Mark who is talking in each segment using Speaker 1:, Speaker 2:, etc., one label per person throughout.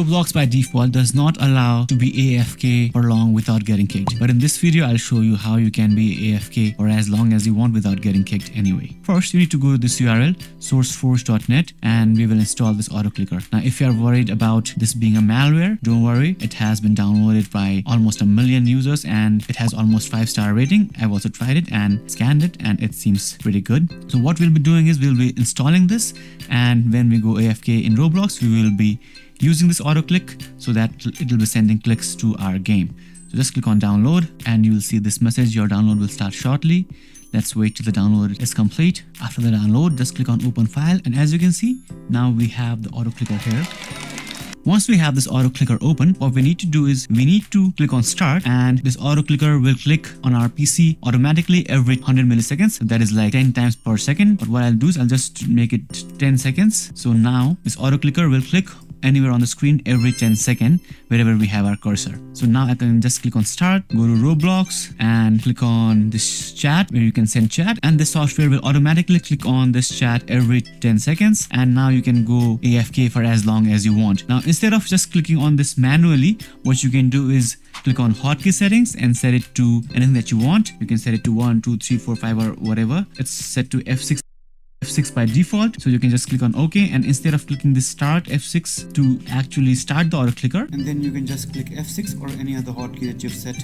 Speaker 1: Roblox by default does not allow to be AFK for long without getting kicked. But in this video, I'll show you how you can be AFK for as long as you want without getting kicked anyway. First, you need to go to this URL, sourceforce.net, and we will install this auto clicker. Now, if you are worried about this being a malware, don't worry. It has been downloaded by almost 1 million users and it has almost 5-star rating. I've also tried it and scanned it and it seems pretty good. So what we'll be doing is we'll be installing this, and when we go AFK in Roblox, we will be using this auto click so that it will be sending clicks to our game. So just click on download and you will see this message, your download will start shortly. Let's wait till the download is complete. After the download, just click on open file, and as you can see, now we have the auto clicker here. Once we have this auto clicker open, what we need to do is we need to click on start, and this auto clicker will click on our PC automatically every 100 milliseconds. That is like 10 times per second. But what I'll do is I'll just make it 10 seconds. So now this auto clicker will click anywhere on the screen every 10 seconds wherever we have our cursor. So now I can just click on start, go to Roblox and click on this chat where you can send chat, and the software will automatically click on this chat every 10 seconds, and now you can go AFK for as long as you want. Now instead of just clicking on this manually, what you can do is click on hotkey settings and set it to anything that you want. You can set it to 1, 2, 3, 4, 5 or whatever. It's set to F6 by default, so you can just click on OK, and instead of clicking this start F6 to actually start the auto clicker, and then you can just click F6 or any other hotkey that you've set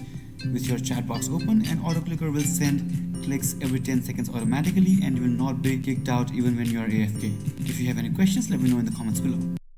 Speaker 1: with your chat box open, and auto clicker will send clicks every 10 seconds automatically, and you will not be kicked out even when you are AFK. If you have any questions, let me know in the comments below.